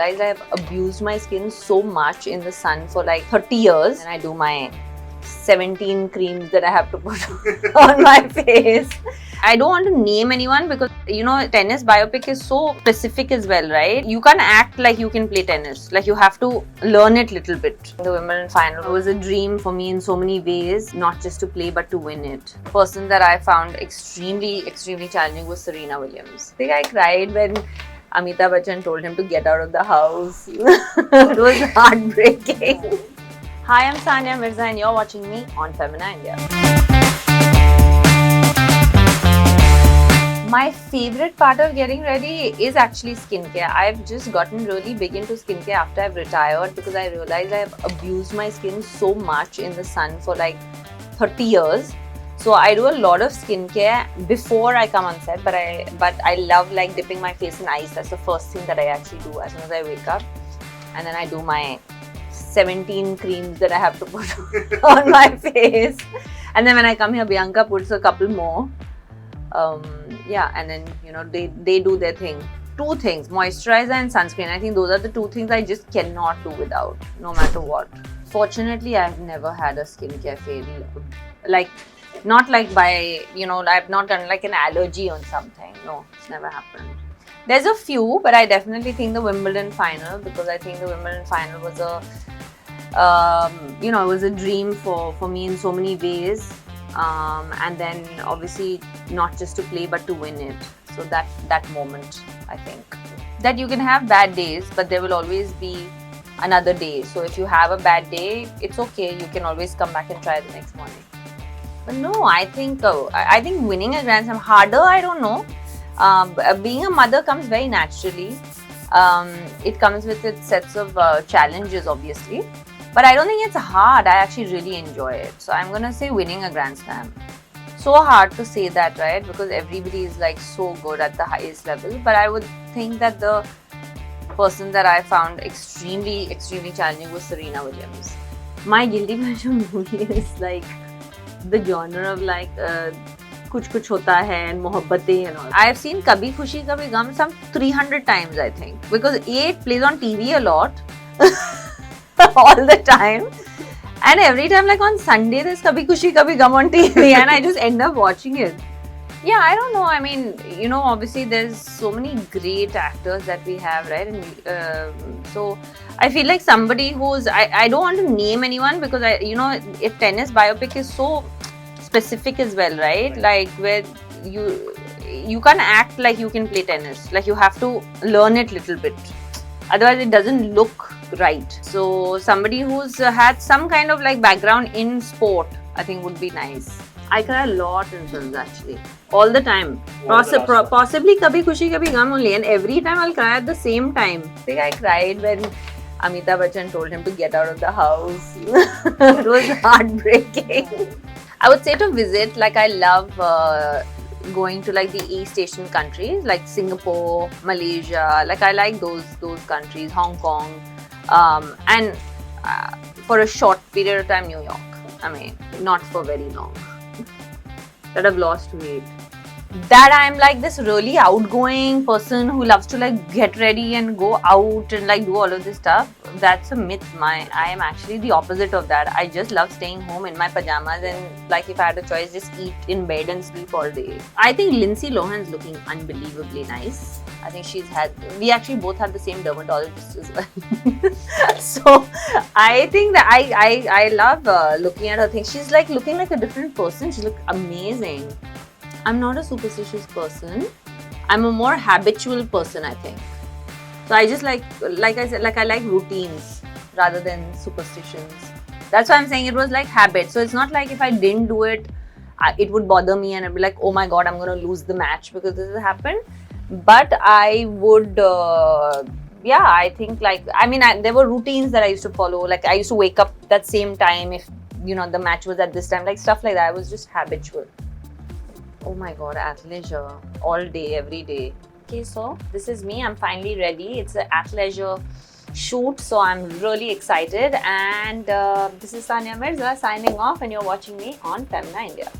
realized I have abused my skin so much in the sun for like 30 years. And I do my 17 creams that I have to put on my face. I don't want to name anyone because, you know, tennis biopic is so specific as well, right? You can't act like you can play tennis. Like, you have to learn it little bit. The Wimbledon final was a dream for me in so many ways, not just to play but to win it. The person that I found extremely challenging was Serena Williams. I think I cried when Amitabh Bachchan told him to get out of the house. It was heartbreaking. Hi, I'm Sania Mirza and you're watching me on Femina India. My favorite part of getting ready is actually skincare. I've just gotten really big into skincare after I've retired because I realized I've abused my skin so much in the sun for like 30 years. So I do a lot of skincare before I come on set, but I love like dipping my face in ice. That's the first thing that I actually do as soon as I wake up. And then I do my 17 creams that I have to put on my face. And then when I come here, Bianca puts a couple more. Yeah, and then, you know, they do their thing. Two things, moisturizer and sunscreen. I think those are the two things I just cannot do without, no matter what. Fortunately, I've never had a skincare fail. Like, not like by, you know, I've not done like an allergy on something. No, it's never happened. There's a few, but I definitely think the Wimbledon final, because I think the Wimbledon final was a, you know, it was a dream for me in so many ways. And then obviously not just to play but to win it. So that moment, I think. That you can have bad days, but there will always be another day. So if you have a bad day, it's okay. You can always come back and try the next morning. But no, I think winning a Grand Slam harder. I don't know. Being a mother comes very naturally. It comes with its sets of challenges, obviously. But I don't think it's hard. I actually really enjoy it. So I'm gonna say winning a Grand Slam. So hard to say that, right? Because everybody is like so good at the highest level. But I would think that the person that I found extremely challenging was Serena Williams. My guilty pleasure movie is like the genre of like Kuch Kuch Hota Hai and Mohabbatein and all. I've seen Kabhi Khushi Kabhi Gum some 300 times, I think. Because it plays on TV a lot. All the time, and every time, like on Sunday, there's Kabhi Khushi Kabhi Gum on TV, and I just end up watching it. Yeah, I don't know. I mean, you know, obviously there's so many great actors that we have, right? And so I feel like somebody who's I don't want to name anyone because you know, if tennis biopic is so specific as well, right? Like where you can't act like you can play tennis. Like you have to learn it little bit. Otherwise, it doesn't look right. So somebody who's had some kind of like background in sport, I think would be nice. I cry a lot in films actually, all the time. Possibly Kabhi Khushi Kabhi Gum only, and every time I'll cry at the same time. I think I cried when Amitabh Bachchan told him to get out of the house. It was heartbreaking. I would say to visit, like I love going to like the East Asian countries like Singapore, Malaysia. Like I like those countries, Hong Kong, and for a short period of time, New York. I mean, not for very long. That I've lost weight. That I'm like this really outgoing person who loves to like get ready and go out and like do all of this stuff. That's a myth. I am actually the opposite of that. I just love staying home in my pajamas and like if I had a choice, just eat in bed and sleep all day. I think Lindsay Lohan's looking unbelievably nice. I think we actually both have the same dermatologist as well. So I think that I love looking at her things. She's like looking like a different person. She looks amazing. I'm not a superstitious person. I'm a more habitual person, I think. So I just like I said, like I like routines rather than superstitions. That's why I'm saying it was like habit. So it's not like if I didn't do it, it would bother me and I'd be like, oh my God, I'm going to lose the match because this has happened. But I would, yeah, I think like, I mean, there were routines that I used to follow. Like I used to wake up that same time if, you know, the match was at this time, like stuff like that. I was just habitual. Oh my God, athleisure, all day, every day. Okay, so this is me. I'm finally ready. It's an athleisure shoot, so I'm really excited. And this is Sania Mirza signing off, and you're watching me on Femina India.